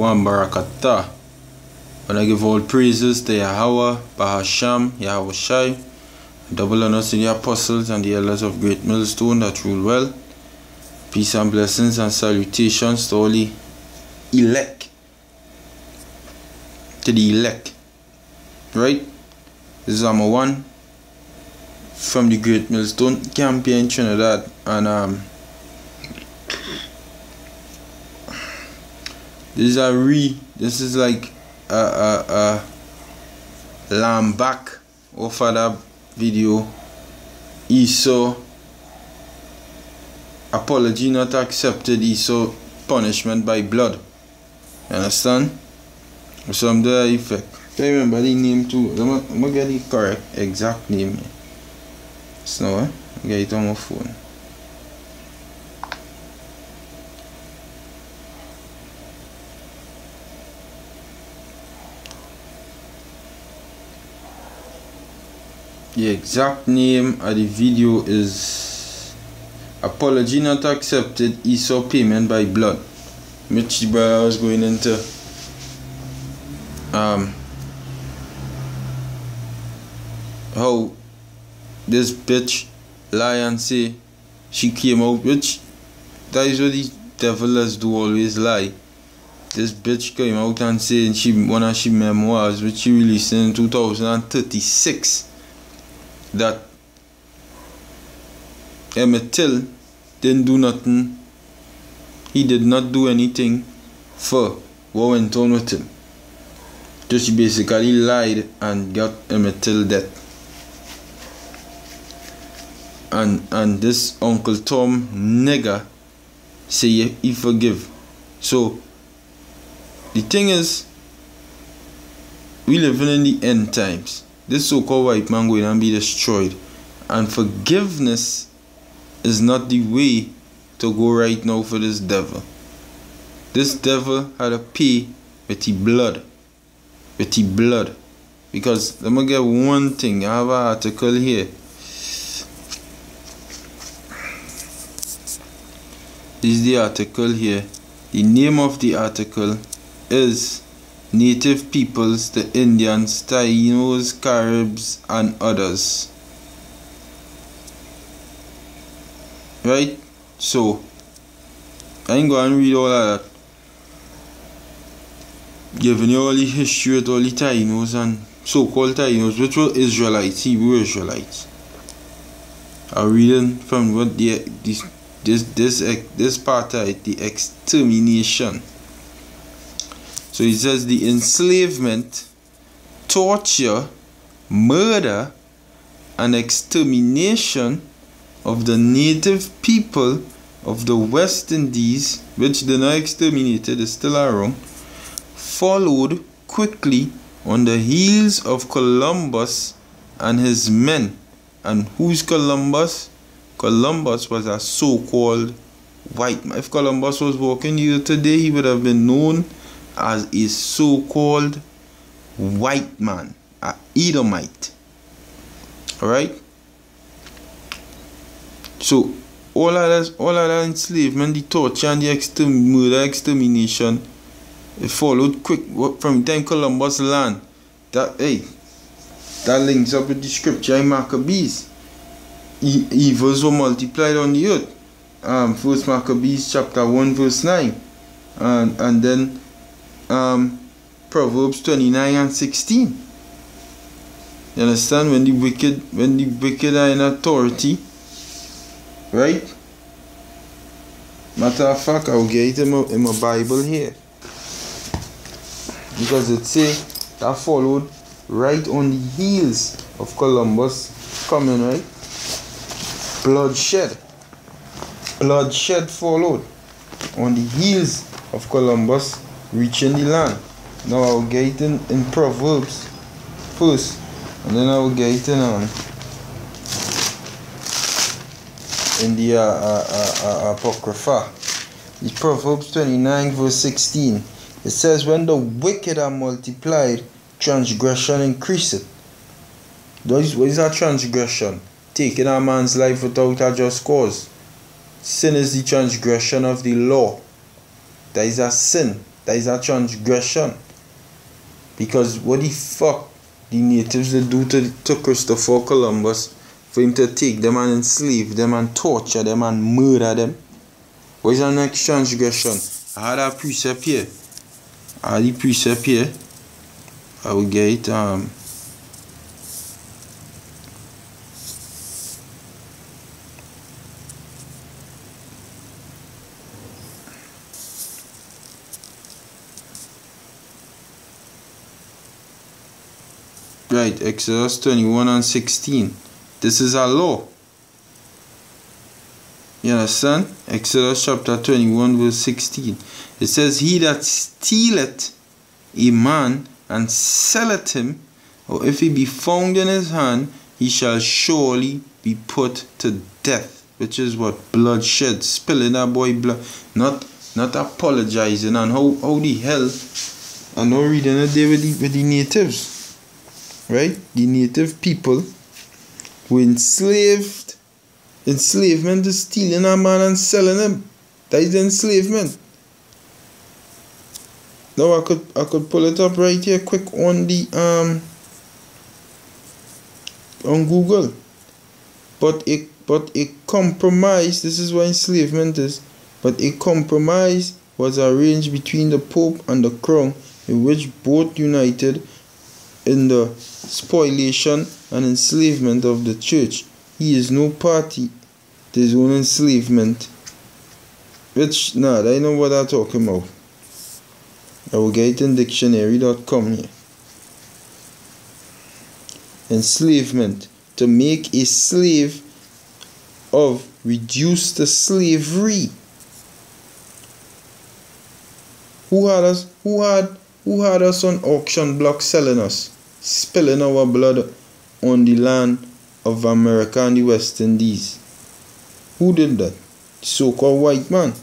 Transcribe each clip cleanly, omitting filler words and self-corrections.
Shalom Barakatah. When I give all praises to Yahweh, Bahasham, Yahweh Shai, double honors to the apostles and the elders of Great Millstone that rule well. Peace and blessings and salutations to all the elect. To the elect. Right? This is Amma 1 from the Great Millstone campaign Trinidad, and this is like a lamb back off of that video. Esau apology not accepted, Esau punishment by blood. You understand? Some the effect. I remember the name too. I'm gonna get the correct exact name. So I'll get it on my phone. The exact name of the video is Apology Not Accepted, Esau Payment by Blood. Which the brother was going into how this bitch lie and say she came out, which that is what the devils do, always lie. This bitch came out and said one of she memoirs which she released in 2036 that Emmett Till didn't do nothing. He did not do anything for what went on with him. Just she basically lied and got Emmett Till dead. And this Uncle Tom nigger say he forgive. So the thing is, we living in the end times. This so-called white man going to be destroyed, and forgiveness is not the way to go right now for this devil. This devil had to pay with the blood. With the blood. Because let me get one thing. I have an article here. This is the article here. The name of the article is Native Peoples, the Indians, Tainos, Caribs, and others. Right? So, I ain't going to read all of that. Giving you all the history with all the Tainos and so-called Tainos, which were Israelites, Hebrew Israelites. I'm reading from what this part of it, the extermination. So it says the enslavement, torture, murder, and extermination of the native people of the West Indies, which they're not exterminated, is still around, followed quickly on the heels of Columbus and his men. And who's Columbus? Columbus was a so-called white man. If Columbus was walking here today, he would have been known as a so-called white man, a Edomite. Alright? So all of that enslavement, the torture and the murder, extermination, it followed quick from the time Columbus land. That links up with the scripture in Maccabees. Evils were multiplied on the earth. First Maccabees chapter 1 verse 9. And then Proverbs 29 and 16. You understand? When the wicked are in authority, right? Matter of fact, I'll get it in my Bible here, because it say that followed right on the heels of Columbus coming, right? Bloodshed followed on the heels of Columbus reaching the land. Now I'll get it in Proverbs first, and then I'll get it in the Apocrypha. It's Proverbs 29 verse 16. It says, when the wicked are multiplied, transgression increaseth. What is that transgression? Taking a man's life without a just cause. Sin is the transgression of the law. That is a sin. That is a transgression. Because what the fuck the natives they do to Christopher Columbus for him to take them and enslave them and torture them and murder them? What is the next transgression? I had a precept here. I had the precept here. I will get it. Right, Exodus 21 and 16. This is a law. You understand? Exodus chapter 21 verse 16. It says, he that stealeth a man and selleth him, or if he be found in his hand, he shall surely be put to death. Which is what? Bloodshed. Spilling that boy blood. Not apologizing. And how the hell? I'm not reading it there with the natives. Right? The native people were enslaved. Enslavement is stealing a man and selling him. That is the enslavement. Now I could pull it up right here quick on the on Google. But a compromise, this is what enslavement is, but a compromise was arranged between the Pope and the Crown, in which both united in the spoliation and enslavement of the church. He is no party to his own enslavement. Which, I know what I'm talking about. I will get it in dictionary.com here. Enslavement. To make a slave of, reduce to slavery. Who had us on auction block selling us, spilling our blood on the land of America and the West Indies? Who did that? So-called white man.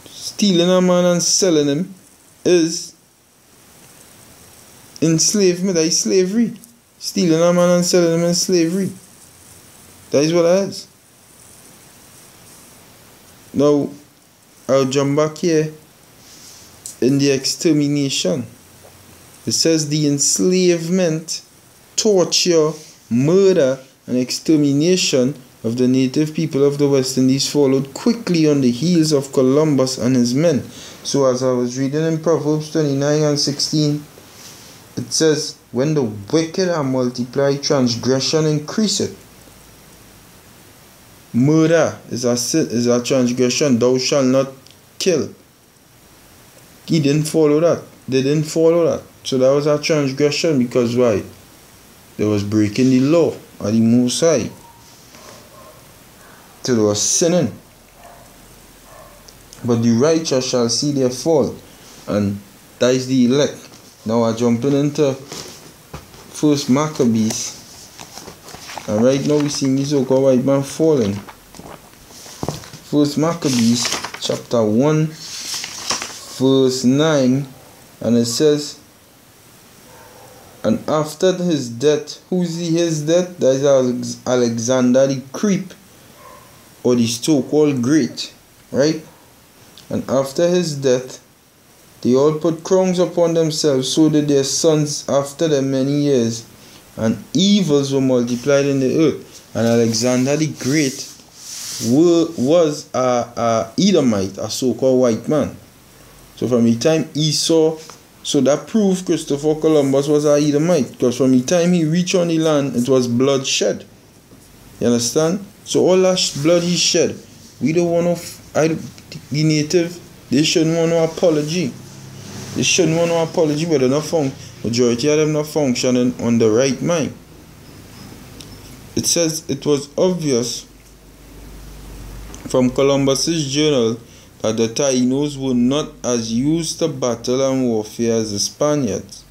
Stealing a man and selling him is enslavement. That is slavery. Stealing a man and selling him is slavery. That is what that is. Now, I'll jump back here in the extermination. It says the enslavement, torture, murder, and extermination of the native people of the West Indies followed quickly on the heels of Columbus and his men. So as I was reading in Proverbs 29 and 16, it says, when the wicked are multiplied, transgression increaseth. Murder is a transgression. Thou shalt not kill. He didn't follow that. They didn't follow that. So that was a transgression, because why? They was breaking the law of the Most High. So they was sinning. But the righteous shall see their fall. And that is the elect. Now I'm jumping into First Maccabees. And right now we see this so-called white man falling. First Maccabees chapter 1 verse 9, and it says, and after his death, who's his death? That is Alexander the Creep, or the so-called Great, right? And after his death, they all put crowns upon themselves, so did their sons after them many years, and evils were multiplied in the earth. And Alexander the Great was a Edomite, a so-called white man. So from the time Esau, so that proved Christopher Columbus was a Edomite, because from the time he reached on the land, it was bloodshed. You understand? So all that blood he shed, we don't want to, the native, they shouldn't want no apology. They shouldn't want no apology, but they're not majority of them not functioning on the right mind. It says it was obvious from Columbus's journal that the Taínos were not as used to battle and warfare as the Spaniards.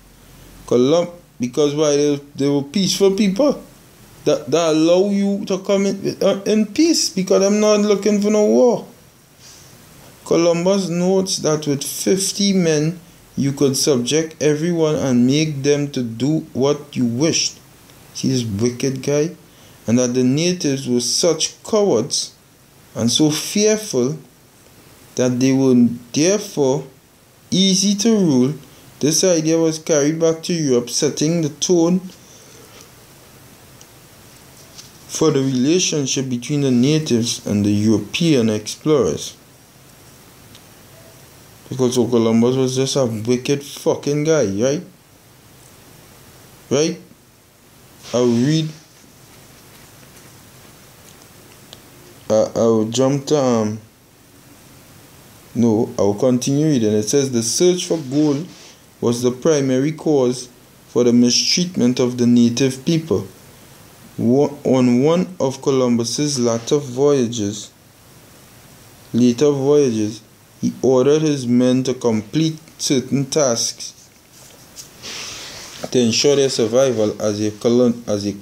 Because why? They were peaceful people that allow you to come in peace, because I'm not looking for no war. Columbus notes that with 50 men you could subject everyone and make them to do what you wished. See this wicked guy? And that the natives were such cowards and so fearful that they were therefore easy to rule, this idea was carried back to Europe, setting the tone for the relationship between the natives and the European explorers. Because Columbus was just a wicked fucking guy, right? Right? I'll read. I'll jump to No, I'll continue reading. It says the search for gold was the primary cause for the mistreatment of the native people. On one of Columbus's later voyages, he ordered his men to complete certain tasks to ensure their survival as a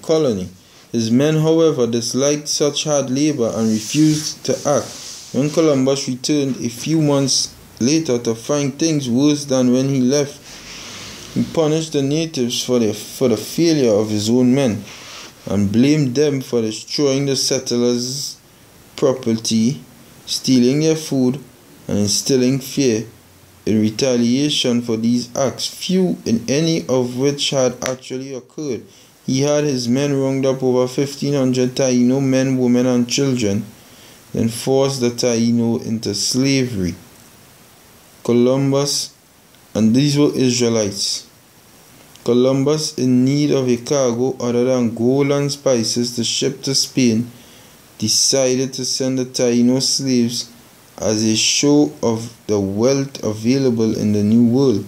colony. His men, however, disliked such hard labor and refused to act. When Columbus returned a few months later to find things worse than when he left, he punished the natives for the failure of his own men and blamed them for destroying the settlers' property, stealing their food, and instilling fear. In retaliation for these acts, few in any of which had actually occurred, he had his men round up over 1,500 Taino men, women, and children, then forced the Taino into slavery. Columbus, and these were Israelites. Columbus, in need of a cargo other than gold and spices to ship to Spain, decided to send the Taino slaves as a show of the wealth available in the New World.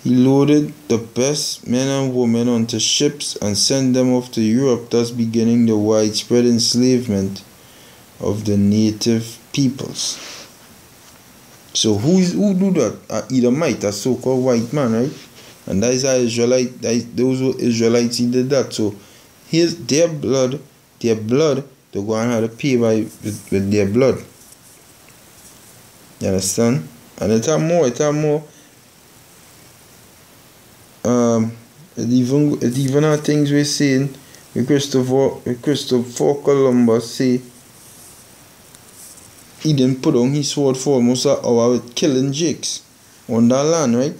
He loaded the best men and women onto ships and sent them off to Europe, thus beginning the widespread enslavement of the native peoples. So who do that? Edomite, a so-called white man, right? And that is how Israelite, those were Israelites, he did that. So here's their blood, they go and have to pay with their blood. You understand? And it have more. It even have things we're saying with Christopher Columbus say he didn't put on his sword for almost an hour with killing jakes on that land, right?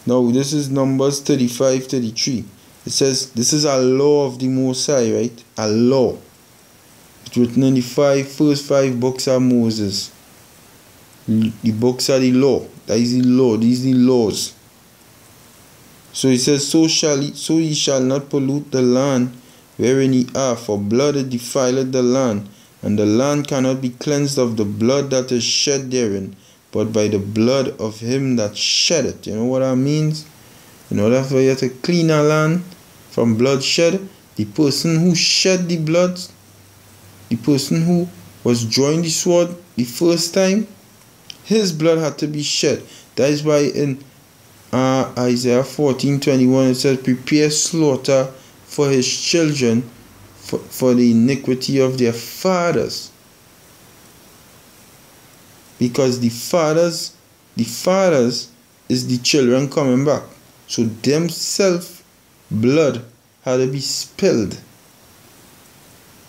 Now this is Numbers 35-33. It says this is a law of the Most High, right? A law. It's written in the first five books of Moses. The books are the law. That is the law. These are the laws. So he says, so ye shall not pollute the land wherein ye are, for blood defileth the land, and the land cannot be cleansed of the blood that is shed therein, but by the blood of him that shed it. You know what that means? In order for you to clean a land from bloodshed, the person who shed the blood, the person who was drawing the sword the first time, his blood had to be shed. That is why in Isaiah 14:21 it says, prepare slaughter for his children for the iniquity of their fathers. Because the fathers is the children coming back. So themselves blood had to be spilled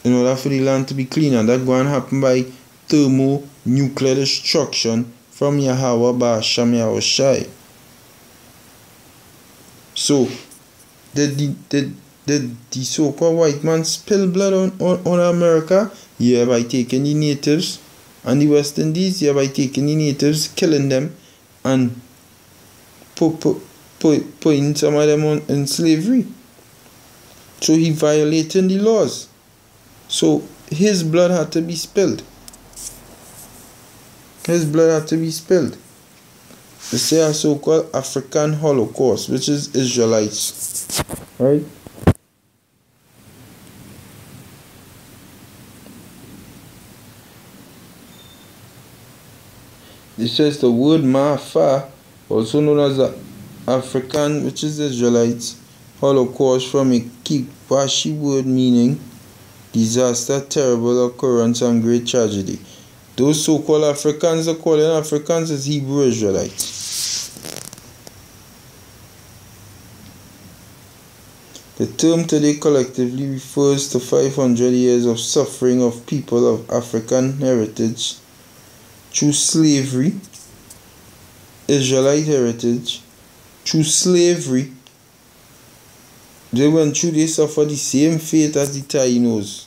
in order for the land to be clean. And that going to happen by thermonuclear destruction from Yahweh Ba'asham Yahushai. So did the so-called white man spill blood on America? Yeah, by taking the natives and the West Indies. Yeah, by taking the natives, killing them, and putting some of them in slavery. So he violated the laws. So his blood had to be spilled. His blood had to be spilled. They say a so-called African Holocaust, which is Israelites. Right? It says the word Ma'afa, also known as the African, which is Israelites, Holocaust, from a Kikwashi word meaning disaster, terrible occurrence, and great tragedy. Those so-called Africans are calling Africans as Hebrew Israelites. The term today collectively refers to 500 years of suffering of people of African heritage through slavery, Israelite heritage, through slavery, they suffer the same fate as the Taínos,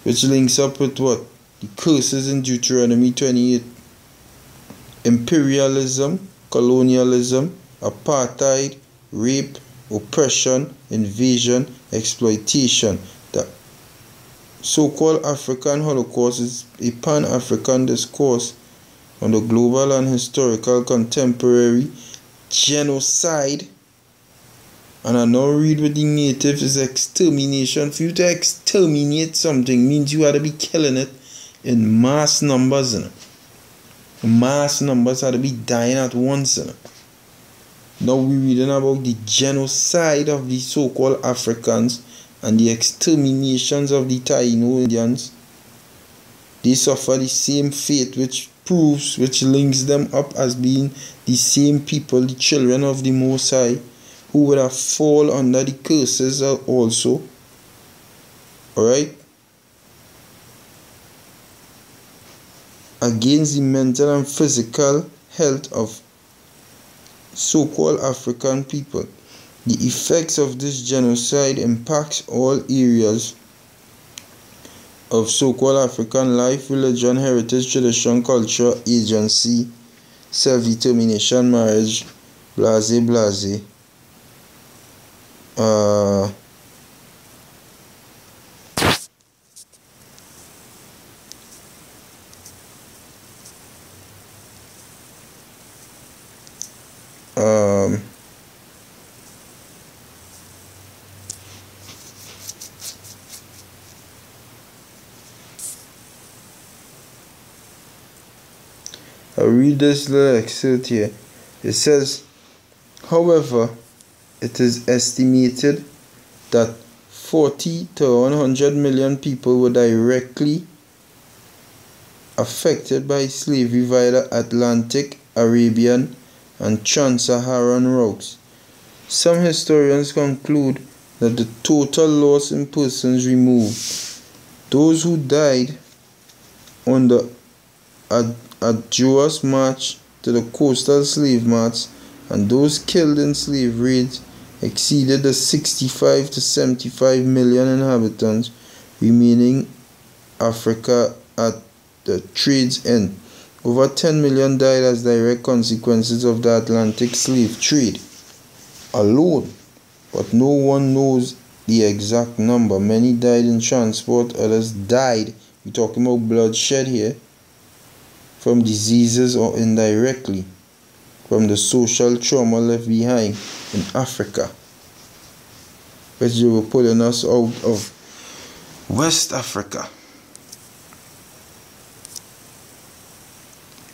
which links up with what? The curses in Deuteronomy 28. Imperialism, colonialism, apartheid, rape, oppression, invasion, exploitation. The so-called African Holocaust is a pan-African discourse on the global and historical contemporary genocide. And I now read with the natives is extermination. For you to exterminate something means you had to be killing it in mass numbers. Mass numbers had to be dying at once. Now we're reading about the genocide of the so-called Africans and the exterminations of the Taino Indians. They suffer the same fate, which links them up as being the same people, the children of the Most High, who would have fallen under the curses also. Alright? Against the mental and physical health of so-called African people. The effects of this genocide impacts all areas of so-called African life, religion, heritage, tradition, culture, agency, self-determination, marriage, blase blase. I'll read this little excerpt here. It says, however, it is estimated that 40 to 100 million people were directly affected by slavery via the Atlantic, Arabian, and Trans-Saharan routes. Some historians conclude that the total loss in persons removed, those who died on the arduous march to the coastal slave marts, and those killed in slave raids exceeded the 65 to 75 million inhabitants remaining Africa at the trade's end. Over 10 million died as direct consequences of the Atlantic slave trade alone, but no one knows the exact number. Many died in transport, others died, we're talking about bloodshed here, from diseases or indirectly from the social trauma left behind in Africa, which they were pulling us out of West Africa.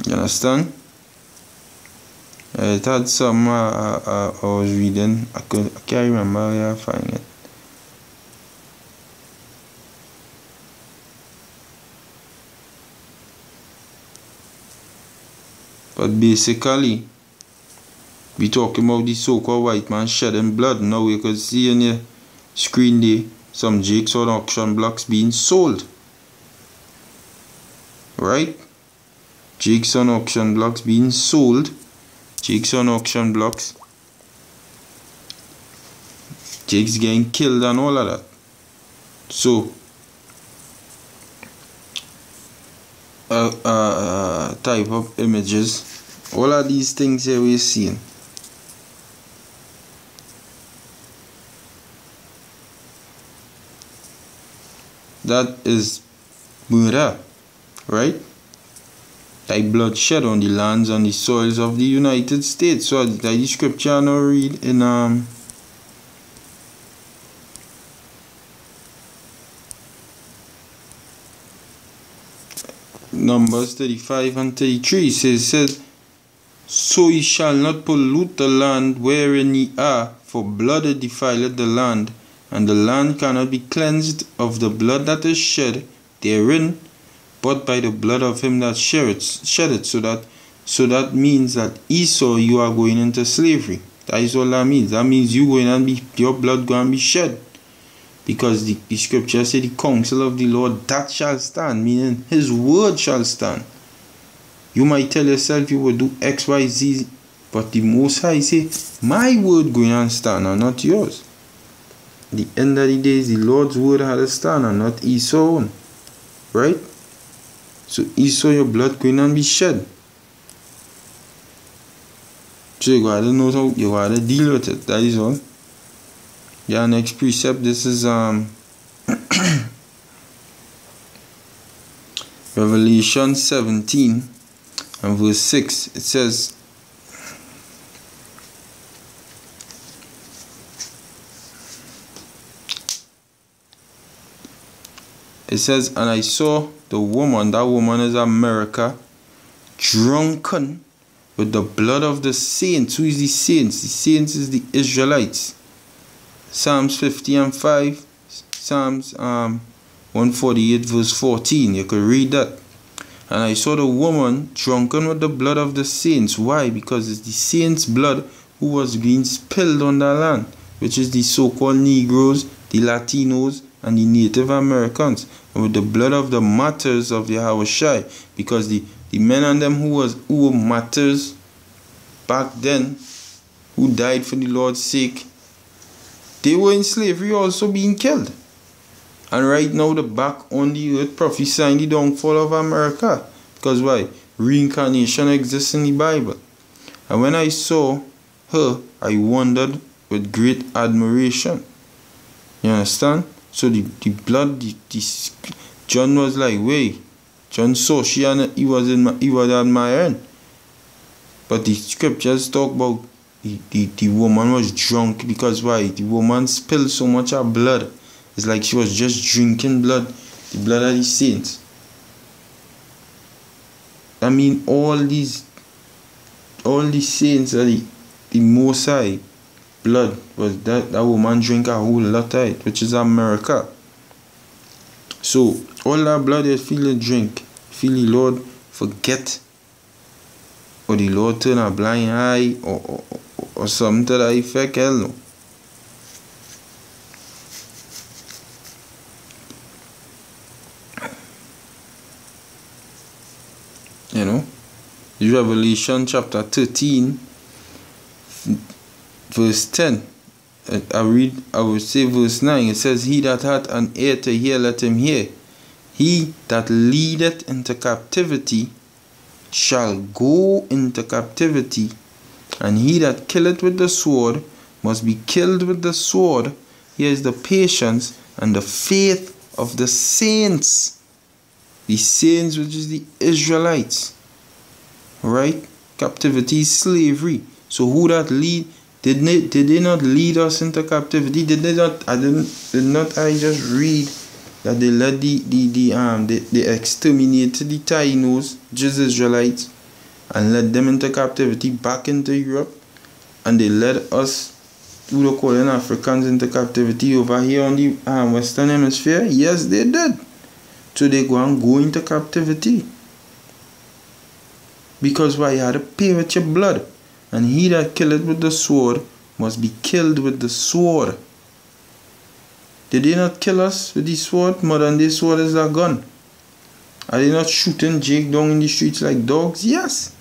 You understand? It had some I was reading. I can't remember where I find it. But basically, we talking about the so-called white man shedding blood. Now you can see on your screen there some jigsaw auction blocks being sold. Right? Jigsaw auction blocks being sold. Jigsaw auction blocks. Jigs getting killed and all of that. So, type of images, all of these things here we're seeing. That is murder, right? Like bloodshed on the lands and the soils of the United States. So like the scripture I now read in Numbers 35 and 33 says, so ye shall not pollute the land wherein ye are, for blood defileth the land, and the land cannot be cleansed of the blood that is shed therein, but by the blood of him that shed it. So that means that Esau, you are going into slavery. That is all that means. That means you going and your blood going to be shed. Because the scripture says the counsel of the Lord that shall stand, meaning his word shall stand. You might tell yourself you will do X, Y, Z, but the Most High say, my word going and stand and not yours. At the end of the day, the Lord's word had to stand and not Esau. Right? So Esau, your blood going and be shed. So you gotta know how you gotta deal with it. That is all. Yeah, next precept. This is Revelation 17 and verse 6. It says, and I saw the woman, that woman is America, drunken with the blood of the saints. Who is the saints? The saints is the Israelites. Psalms 50 and 5, Psalms 148 verse 14. You could read that. And I saw the woman drunken with the blood of the saints. Why? Because it's the saints' blood who was being spilled on the land, which is the so-called Negroes, the Latinos, and the Native Americans. And with the blood of the martyrs of Yahushua, because the men and them who were martyrs back then, who died for the Lord's sake, they were in slavery also being killed. And right now they're back on the earth prophesying the downfall of America. Because why? Reincarnation exists in the Bible. And when I saw her, I wondered with great admiration. You understand? So the blood, John was like, wait. John saw she and he was admiring. But the scriptures talk about the woman was drunk. Because why? The woman spilled so much of blood. It's like she was just drinking blood. The blood of the saints. I mean, all these saints of the Most High blood was that woman drink a whole lot of it, which is America. So all that blood you feel the drink, feel the Lord forget, or the Lord turn a blind eye, or something to that effect. Hell no. You know, Revelation chapter 13 verse 10. I would say verse 9. It says, he that hath an ear to hear, let him hear. He that leadeth into captivity shall go into captivity, and he that killeth with the sword must be killed with the sword. Here is the patience and the faith of the saints. The saints, which is the Israelites. Right? Captivity is slavery. So who that lead? Did they not lead us into captivity? Did they not? Did not I just read that they led they exterminated the Tainos, just Israelites, and led them into captivity back into Europe, and they led us, who they calling Africans, into captivity over here on the Western Hemisphere? Yes, they did. So they go into captivity. Because why? You had to pay with your blood. And he that killeth with the sword must be killed with the sword. Did they not kill us with the sword? Modern day sword is a gun. Are they not shooting Jake down in the streets like dogs? Yes.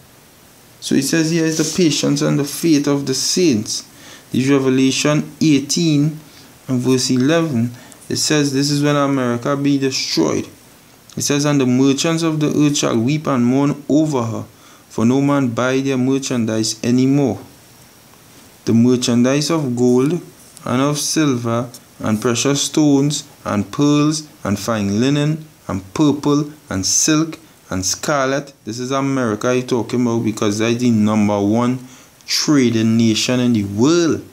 So it says here is the patience and the faith of the saints. This Revelation 18 and verse 11. It says this is when America be destroyed. It says, and the merchants of the earth shall weep and mourn over her, for no man buy their merchandise any more. The merchandise of gold and of silver and precious stones and pearls and fine linen and purple and silk and scarlet. This is America you're talking about, because that's the #1 trading nation in the world.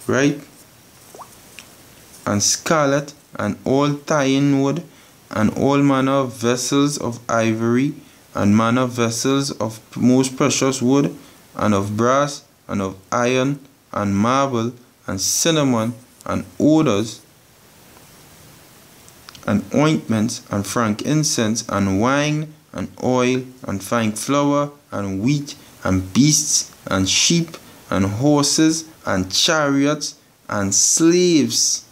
Right? And scarlet and all tying wood and all manner of vessels of ivory, and manner of vessels of most precious wood, and of brass, and of iron, and marble, and cinnamon, and odors, and ointments, and frankincense, and wine, and oil, and fine flour, and wheat, and beasts, and sheep, and horses, and chariots, and slaves,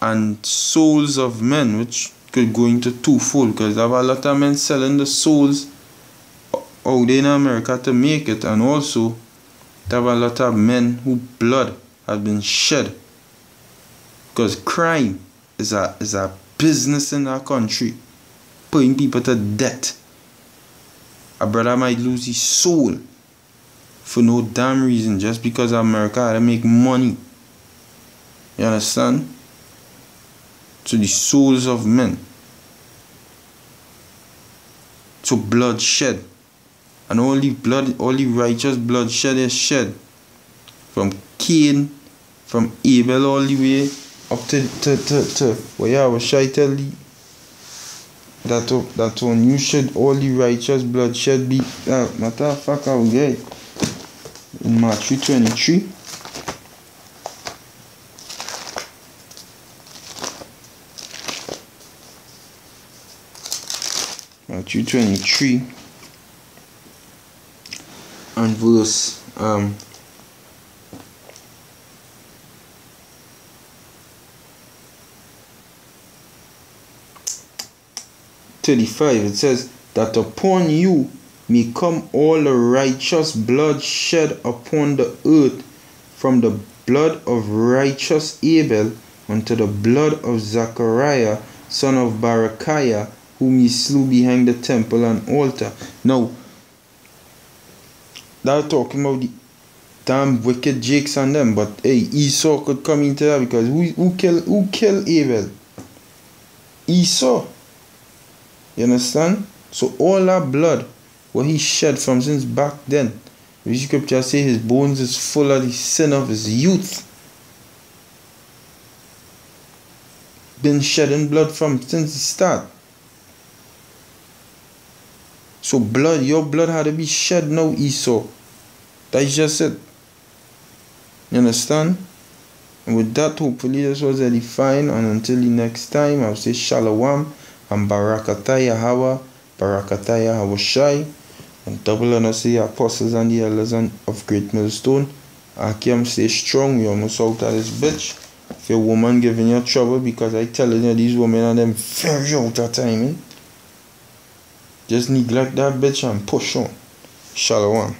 and souls of men, which could go into twofold, because there are a lot of men selling the souls out there in America to make it, and also there are a lot of men whose blood has been shed, because crime is a business in our country, putting people to death. A brother might lose his soul for no damn reason, just because America had to make money. You understand? So the souls of men. So blood shed. And only righteous blood shed is shed. From Cain, from Abel all the way up to well, yeah, what should I tell you? That when you shed all the righteous blood shed be matter of fact, I'll get it. In Matthew 23. Matthew 23 and verse 35, it says that upon you may come all the righteous blood shed upon the earth, from the blood of righteous Abel unto the blood of Zachariah, son of Barachiah, whom he slew behind the temple and altar. Now, they're talking about the damn wicked Jakes and them, but hey, Esau could come into that, because who killed Abel? Esau. You understand? So all that blood what he shed from since back then, the scripture say his bones is full of the sin of his youth. Been shedding blood from since the start. So blood, your blood had to be shed now, Esau. That's just it. You understand? And with that, hopefully this was edifying. And until the next time, I'll say Shalom and Barakatah Yahweh, Barakatah Yahawashi, and double honor to the apostles and the elders of Great Millstone. Akim, stay strong. We almost out of this bitch. If your woman giving you trouble, because I telling you these women are them very out of timing. Just neglect that bitch and push on. Shalom.